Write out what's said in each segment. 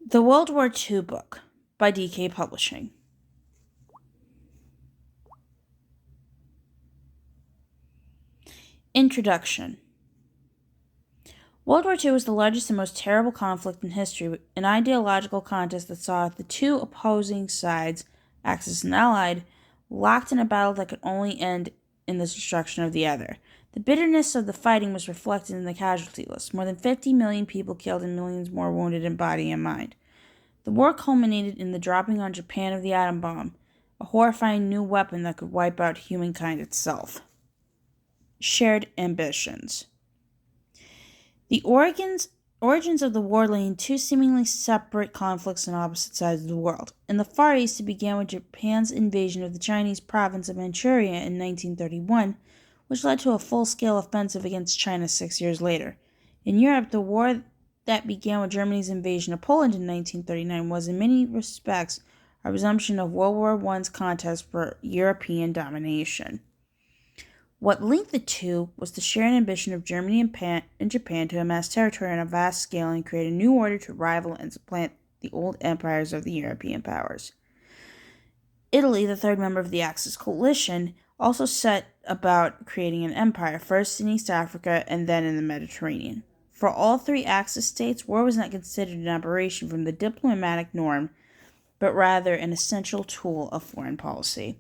The World War II Book by DK Publishing. Introduction. World War II was the largest and most terrible conflict in history, an ideological contest that saw the two opposing sides, Axis and Allied, locked in a battle that could only end in the destruction of the other. The bitterness of the fighting was reflected in the casualty list. More than 50 million people killed and millions more wounded in body and mind. The war culminated in the dropping on Japan of the atom bomb, a horrifying new weapon that could wipe out humankind itself. Shared ambitions. The origins of the war lay in two seemingly separate conflicts on opposite sides of the world. In the Far East, it began with Japan's invasion of the Chinese province of Manchuria in 1931, which led to a full-scale offensive against China 6 years later. In Europe, the war that began with Germany's invasion of Poland in 1939 was in many respects a resumption of World War I's contest for European domination. What linked the two was the shared ambition of Germany and Japan to amass territory on a vast scale and create a new order to rival and supplant the old empires of the European powers. Italy, the third member of the Axis coalition, also set about creating an empire, first in East Africa and then in the Mediterranean. For all three Axis states, war was not considered an aberration from the diplomatic norm, but rather an essential tool of foreign policy.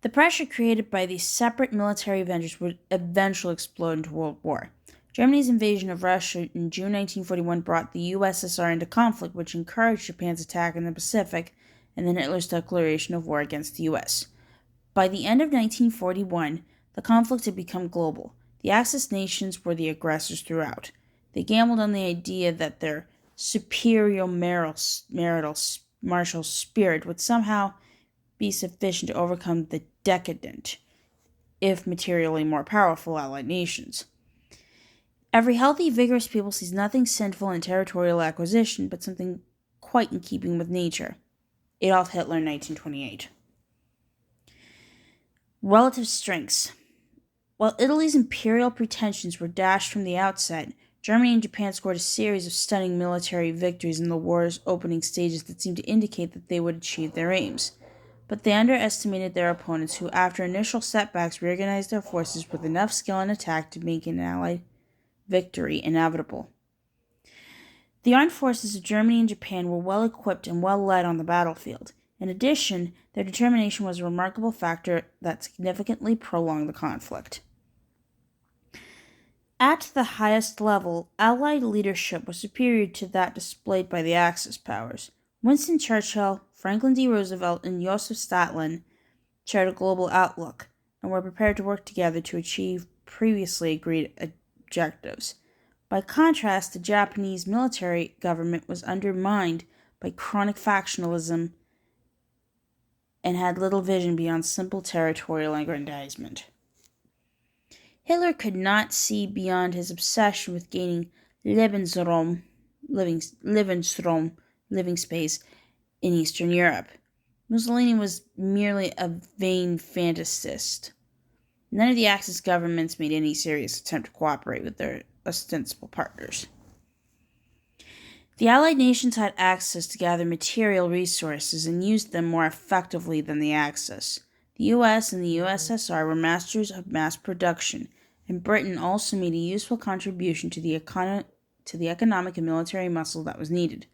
The pressure created by these separate military ventures would eventually explode into World War. Germany's invasion of Russia in June 1941 brought the USSR into conflict, which encouraged Japan's attack in the Pacific and then Hitler's declaration of war against the US. By the end of 1941, the conflict had become global. The Axis nations were the aggressors throughout. They gambled on the idea that their superior martial spirit would somehow be sufficient to overcome the decadent, if materially more powerful, Allied nations. Every healthy, vigorous people sees nothing sinful in territorial acquisition, but something quite in keeping with nature. Adolf Hitler, 1928. Relative strengths. While Italy's imperial pretensions were dashed from the outset, Germany and Japan scored a series of stunning military victories in the war's opening stages that seemed to indicate that they would achieve their aims. But they underestimated their opponents, who, after initial setbacks, reorganized their forces with enough skill and attack to make an Allied victory inevitable. The armed forces of Germany and Japan were well equipped and well led on the battlefield. In addition, their determination was a remarkable factor that significantly prolonged the conflict. At the highest level, Allied leadership was superior to that displayed by the Axis powers. Winston Churchill, Franklin D. Roosevelt, and Joseph Stalin shared a global outlook and were prepared to work together to achieve previously agreed objectives. By contrast, the Japanese military government was undermined by chronic factionalism and had little vision beyond simple territorial aggrandizement. Hitler could not see beyond his obsession with gaining Lebensraum, living space, in Eastern Europe. Mussolini was merely a vain fantasist. None of the Axis governments made any serious attempt to cooperate with their ostensible partners. The Allied nations had access to gather material resources and used them more effectively than the Axis. The US and the USSR were masters of mass production, and Britain also made a useful contribution to the economic and military muscle that was needed.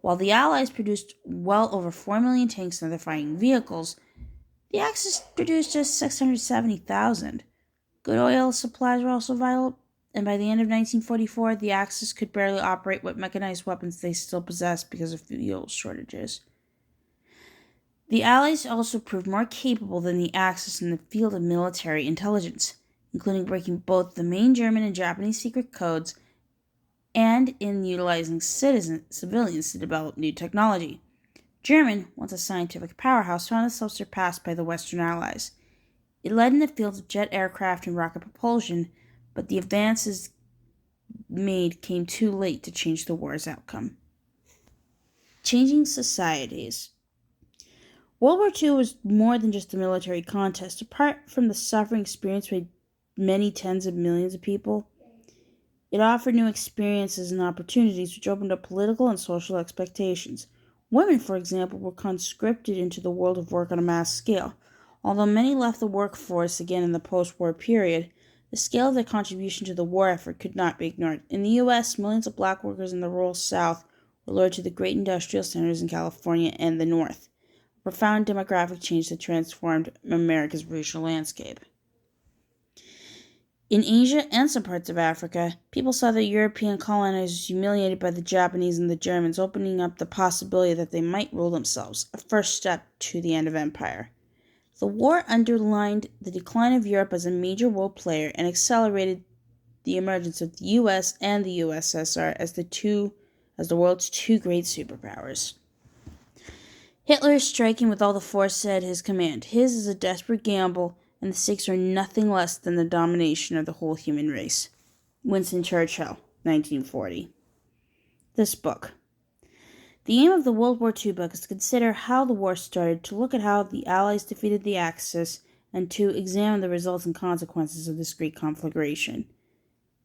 While the Allies produced well over 4 million tanks and other fighting vehicles, the Axis produced just 670,000. Good oil supplies were also vital, and by the end of 1944, the Axis could barely operate what mechanized weapons they still possessed because of fuel shortages. The Allies also proved more capable than the Axis in the field of military intelligence, including breaking both the main German and Japanese secret codes and in utilizing civilians to develop new technology. Germany, once a scientific powerhouse, found itself surpassed by the Western Allies. It led in the fields of jet aircraft and rocket propulsion, but the advances made came too late to change the war's outcome. Changing societies. World War II was more than just a military contest. Apart from the suffering experienced by many tens of millions of people, It offered new experiences and opportunities which opened up political and social expectations. Women, for example, were conscripted into the world of work on a mass scale. Although many left the workforce again in the post war period, the scale of their contribution to the war effort could not be ignored. In the U.S., millions of black workers in the rural South were lured to the great industrial centers in California and the North, a profound demographic change that transformed America's racial landscape. In Asia and some parts of Africa, people saw the European colonizers humiliated by the Japanese and the Germans, opening up the possibility that they might rule themselves, a first step to the end of empire. The war underlined the decline of Europe as a major world player and accelerated the emergence of the US and the USSR as the world's two great superpowers. Hitler is striking with all the force at his command. His is a desperate gamble, and the stakes are nothing less than the domination of the whole human race. Winston Churchill, 1940. This book. The aim of the World War II book is to consider how the war started, to look at how the Allies defeated the Axis, and to examine the results and consequences of this great conflagration.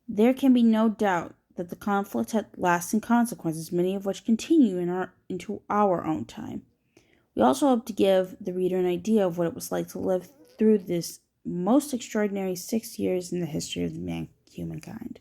There can be no doubt that the conflict had lasting consequences, many of which continue into our own time. We also hope to give the reader an idea of what it was like to live through this most extraordinary 6 years in the history of humankind.